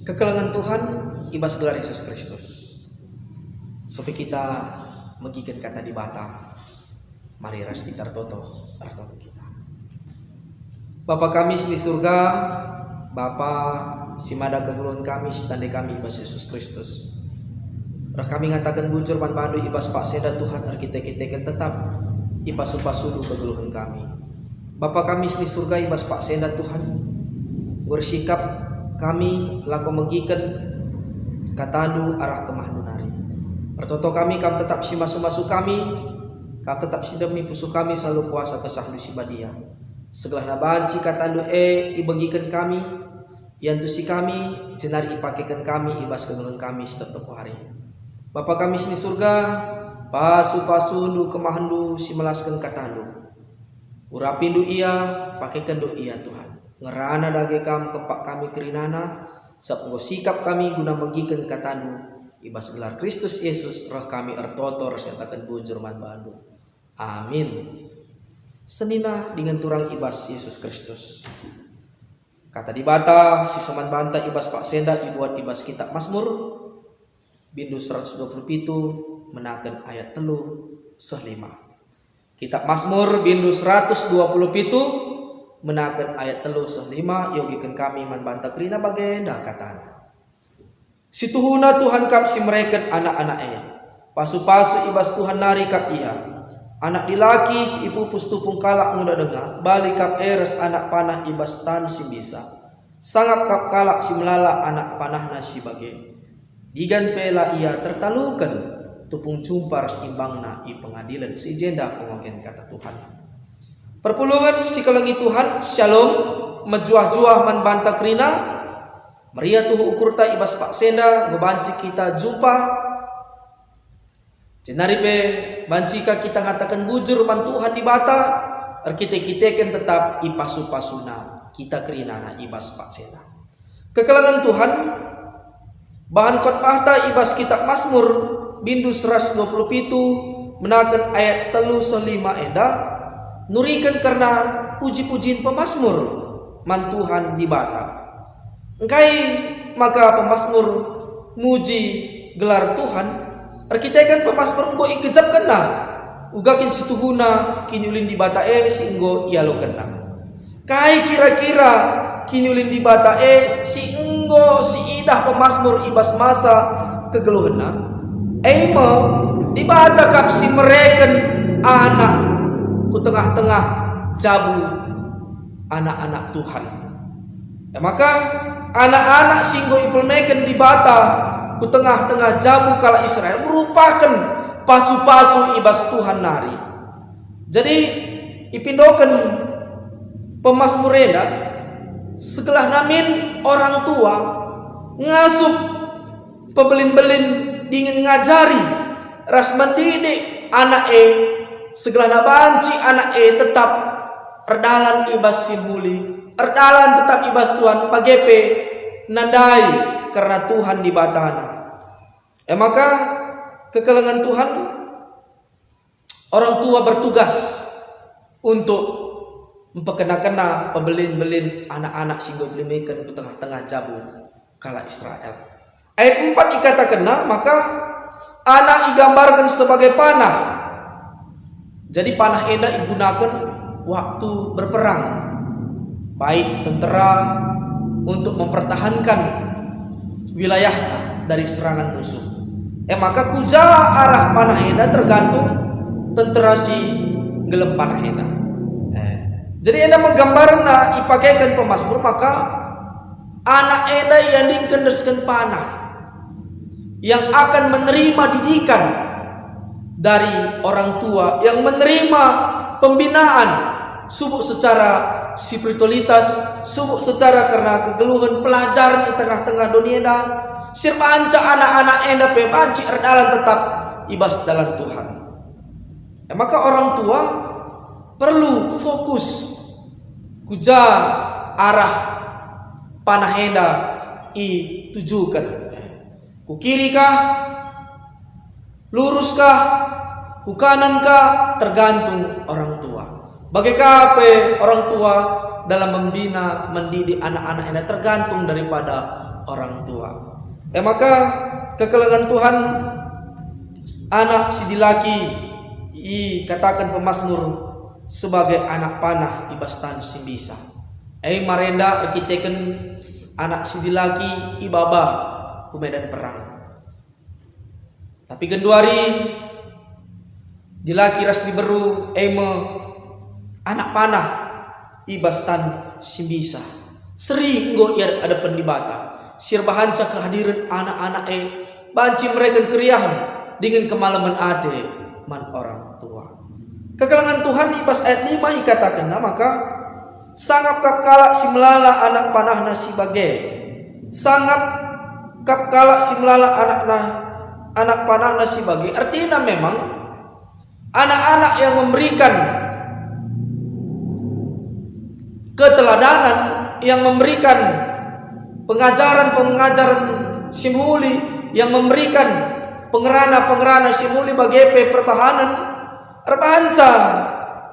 Kekelangan Tuhan ibas gelar Yesus Kristus. Supaya kita megikan kata di bata. Mari ras kita toto kita. Bapa kami di surga, Bapa si mada kegeluhan kami, si tanda kami ibas Yesus Kristus. Kami ngatakan bujur man bandu ibas Pak Seda Tuhan kita kan tetap ibas upasulu kegeluhan kami. Bapa kami di surga ibas Pak Seda Tuhan bersikap kami laku megikan katandu arah kemahnunari. Pertoto kami kam tetap si masuk kami, kam tetap si demi pusu kami selalu kuasa kesah si badia. Segala nabanci katandu ibagikan kami, yang tu si kami jenari ipakekan kami ibas kegeluhan kami setiap hari. Bapa kami di surga, pasu kemahandu si melaskan katandu. Urapindu ia, pakaikan do ia Tuhan. Ngerana dage kam kepak kami kerinana, sepuluh sikap kami guna megikan katandu. Ibas gelar Kristus Yesus roh kami ertotor sertakan bujur man bandu. Amin. Senina dengan turang ibas Yesus Kristus. Kata di bata si soman banta ibas Pak Senda ibuat ibas kitab Mazmur bindu 127 menakan ayat 3 5. Kitab Mazmur bindu 127 menakan ayat 3 5 yogikan kami man banta kerina bagenda katana. Situhuna Tuhan kap si mereka anak-anak ia. Pasu-pasu ibas Tuhan nari kap ia. Anak dilaki si ipu pustupung kalak muda dengar. Balik kap eres anak panah ibas tan si bisa. Sangap kap kalak si melala anak panahna si bage. Digan pela ia tertalukan. Tupung cumpar seimbangna i pengadilan si jenda pengoken kata Tuhan. Perpulungan si kelengi Tuhan. Shalom. Mejuah-juah man banta kerina. Maria tuh ukur ta ibas Pak Senda ngebanci kita jumpa. Jenari pe bancika kita ngatakan bujur man Tuhan di bata. Kita tetap ipasu-pasuna kita kerinana ibas Pak Senda. Kekelangan Tuhan bahan khotbah ta ibas kitab Mazmur bindu 127 menakan ayat 3 5 eda nurikan karena puji-pujian pemazmur man Tuhan di bata. Engkai maka pemazmur muji gelar Tuhan. Kita kan pemazmur enggo ikejap kena. Ugakin situhuna kinyulin di bata si enggo ialo kena. Kai kira-kira kinyulin di bata si enggo si idah pemazmur ibas masa kegeluhna. Ema di bata kap si mereken anak ku tengah-tengah jabu anak-anak Tuhan. Ya maka anak-anak singgo ipelmeken di bata ku tengah-tengah jabu kala Israel merupakan pasu-pasu ibas Tuhan nari. Jadi ipindokan pemazmurena segelah namin orang tua ngasup pebelin-belin dingin ngajari ras mendidik anak segelah nabanci anak tetap erdalan ibas simuli. Erdalan tetap ibas Tuhan pagepe nandai karena Tuhan di batana. Maka kekelangan Tuhan orang tua bertugas untuk memperkena-kena pebelin-belin anak-anak singgo belimekan ke tengah-tengah jabu kala Israel. Ayat 4 dikatakan maka anak digambarkan sebagai panah. Jadi panah enda digunakan waktu berperang. Baik tentera untuk mempertahankan wilayahnya dari serangan musuh. Maka kuja arah panah enda tergantung tentera si gelem panah enda. Jadi enda menggambarna ipakaikan pemazmur maka anak enda yang dikendeskan panah yang akan menerima didikan dari orang tua, yang menerima pembinaan subuk secara spiritualitas, subuk secara karena kegeluhan pelajaran di tengah-tengah dunia sirmanca anak-anak enda pe banci erdalan tetap ibas dalam Tuhan. Maka orang tua perlu fokus kuja arah panah enda i tujukan. Ku kiri kah? Lurus kah? Ku kanan kah? Tergantung orang tua. Bagaimana orang tua dalam membina, mendidik anak-anak ini tergantung daripada orang tua. Maka kekelengan Tuhan anak si dilaki katakan pemazmur sebagai anak panah ibastan si bisa. Marenda arkiteken anak si dilaki ibaba ku medan perang. Tapi genduari dilaki ras diberu anak panah ibastan si bisa. Sering go iar ada pendibata. Sirbahanca kehadiran anak-anak banci mereka keriahan dengan kemalaman ate man orang tua. Kekelangan Tuhan ibas ayat 5 ikatakan maka sangap kapkala si melala anak panahna si bage. Sangap kapkala si melala anak panahna si bage. Artinya memang anak-anak yang memberikan keteladanan, yang memberikan pengajaran simuli, yang memberikan pengerana simuli bagi perbahanan erbanca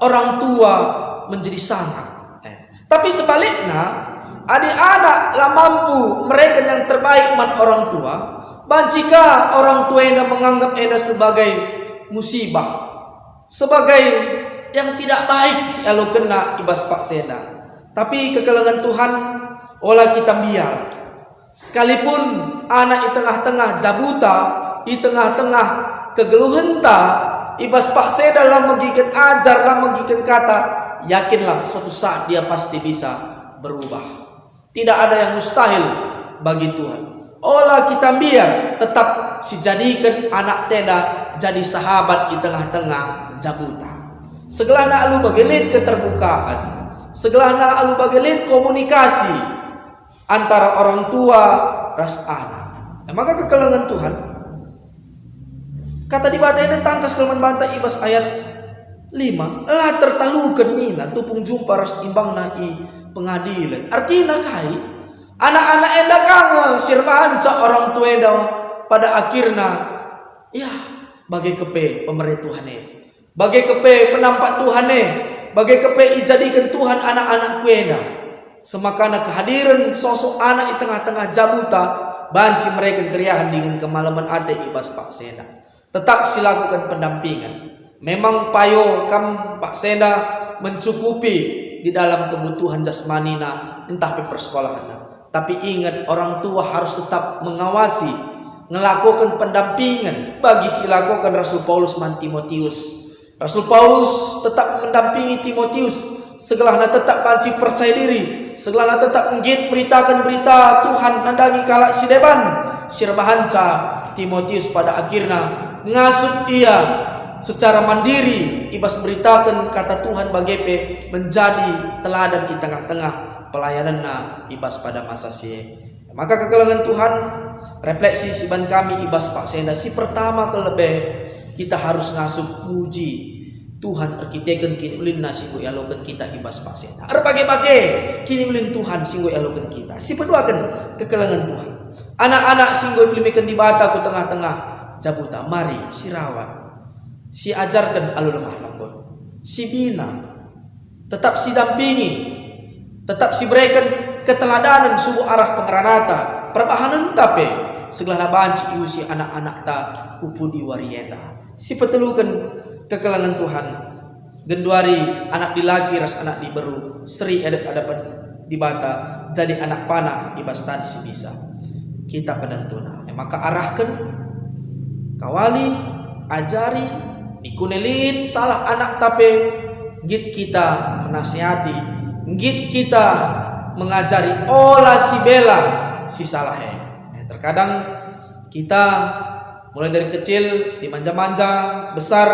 orang tua menjadi sangat. Tapi sebaliknya adik-anak lah mampu mereka yang terbaik man orang tua, jika orang tua yang menganggap ena sebagai musibah, sebagai yang tidak baik kalau kena ibas pak seda. Tapi kekelangan Tuhan olah kita biar sekalipun anak di tengah-tengah jabuta, di tengah-tengah kegeluhenta, ibas pak seda lah mengikat ajar lah mengikat kata, yakinlah suatu saat dia pasti bisa berubah. Tidak ada yang mustahil bagi Tuhan. Olah kita biar tetap dijadikan anak teda jadi sahabat di tengah-tengah jabuta. Segelana alu bagelit keterbukaan, segelana alu bagelit komunikasi antara orang tua ras anak. Maka kekelangan Tuhan kata di bata ini tangkas kelman banta ibas ayat 5 lah tertalukan mina tupung jumpa ras imbang nai pengadilan. Artinya kai anak-anak enda kange sirbahanca orang tua enda pada akhirnya ya bagai kepe pemerintah Tuhan bagai kepe penampak Tuhan bagai kepe ijadikan Tuhan anak-anak kuenda. Semakana kehadiran sosok anak di tengah-tengah jabuta banci mereka keriahan dengan kemalaman ate ibas Pak Sena. Tetap silakukan pendampingan. Memang payo kam Pak Sena mencukupi di dalam kebutuhan jasmanina entah di persekolahan. Tapi ingat orang tua harus tetap mengawasi, melakukan pendampingan bagi silakukan Rasul Paulus man Timotius. Rasul Paulus tetap mendampingi Timotius. Segelahna tetap banci percaya diri, segelahna tetap menggit beritakan berita Tuhan nandangi kalak si deban sirbahanca Timotius pada akhirnya ngasuh ia secara mandiri ibas beritakan kata Tuhan bagepe menjadi teladan di tengah-tengah pelayananna ibas pada masa maka kekelangan Tuhan refleksi siban kami ibas Pak Senda si pertama kelebih kita harus ngasuh puji Tuhan arkiteken kini ulin na singgo alokan kita ibas Pak Senda. Arbage-bage kini ulin Tuhan singgo alokan kita. Si kedua kan kekelangan Tuhan. Anak-anak singgo pelimikan di bata ku tengah-tengah jabuta. Mari si rawat, si ajarkan alu lemah lembut, si bina, tetap si dampingi, tetap si berikan keteladanan subuh arah pengeranata, perbahanan tape segala banci iusi anak-anak ta kupudi warieta. Si petelukan kekelangan Tuhan genduari anak dilaki ras anak diberu seri adat-adapan dibata jadi anak panah ibastan si bisa kita penentuna maka arahkan kawali ajari ikunelit salah anak tape git kita menasihati git kita mengajari olah si bela si salah terkadang kita mulai dari kecil dimanja-manja besar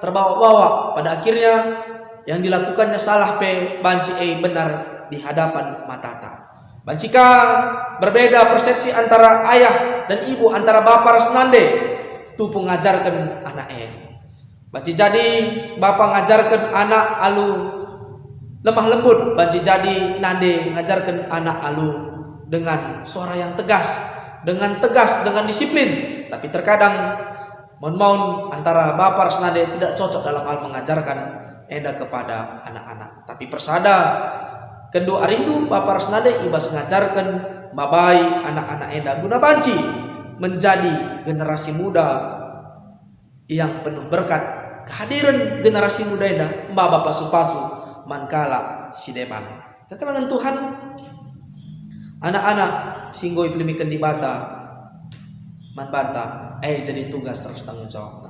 terbawa-bawa pada akhirnya yang dilakukannya salah banci benar di hadapan matata. Bancika berbeda persepsi antara ayah dan ibu, antara bapak rasnande tu pengajarkan anak banci jadi bapak ngajarkan anak alu lemah lembut, banci jadi nande ngajarkan anak alu dengan suara yang tegas, dengan disiplin. Tapi terkadang mohon antara bapak rasnade tidak cocok dalam hal mengajarkan enda kepada anak-anak. Tapi persada kedua hari itu bapak rasnade ibas mengajarkan mabai anak-anak enda guna banci menjadi generasi muda yang penuh berkat. Kehadiran generasi muda enda mbak bapak supasu mankala si depan. Kekalangan Tuhan anak-anak singgoi pelimikan di bata man bata jadi tugas terus tanggung jawab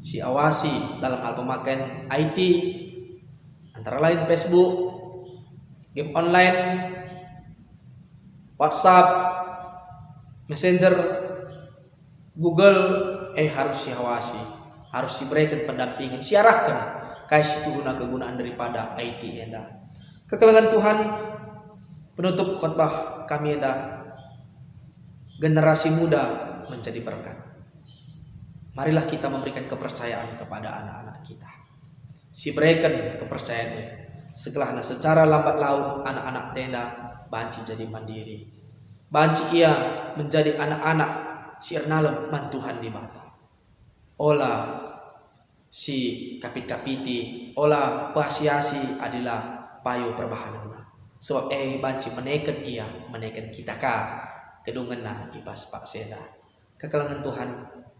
si awasi dalam hal pemakaian IT antara lain Facebook, game online, WhatsApp, Messenger, Google harus diawasi, harus diberikan pendampingan, siarahkan kasih kegunaan daripada IT enda. Kekalangan Tuhan, penutup khotbah kami enda, generasi muda menjadi berkat. Marilah kita memberikan kepercayaan kepada anak-anak kita. Si berikan kepercayaannya. Setelah secara lambat laun anak-anak tenda banci jadi mandiri. Banci ia menjadi anak-anak si ernalem mantuhan di mata. Ola si kapit-kapiti, ola pasiasi adalah payo perbahanana. Sebab banci menekan ia, menekan kita kedungan na ibas pak seda. Kekalangan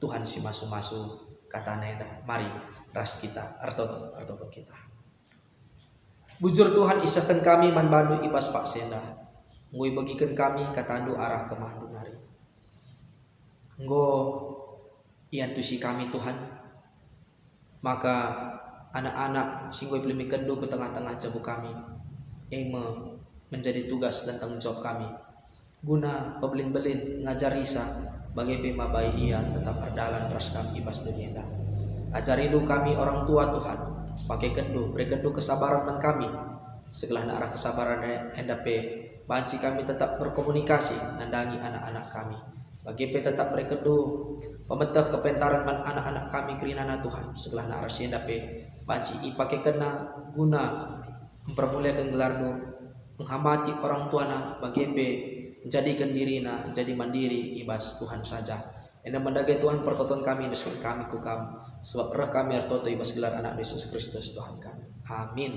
Tuhan si masu-masu kata neda. Mari ras kita artoto kita. Bujur Tuhan isahkan kami man bandu ibas pak seda. Ngoi bagikan kami katandu arah ke mandu nari. Nggo ian tusi kami Tuhan. Maka anak-anak singgoi pelimikan do ke tengah-tengah jabu kami. Menjadi tugas dan tanggung jawab kami. Guna pebelin-belin ngajar Isa bagi pema bayi ia tetap berdalan ras kami ibas dunia. Ajari do kami orang tua Tuhan. Pakai kendo, beri kendo kesabaran man kami. Segala arah kesabaran endape banci kami tetap berkomunikasi nandangi anak-anak kami. Bagi tetap beri kendo pemetah kepentaran man anak-anak kami kerinana Tuhan. Segala arah endape banci pakai kena guna mempermuliakan gelar do menghamati orang tuana bagi menjadikan dirina jadi mandiri ibas Tuhan saja. Enda mendagai Tuhan pertonton kami dan kami ku kamu. Sebab roh kami artoto ibas gelar anak Yesus Kristus Tuhan kami. Amin.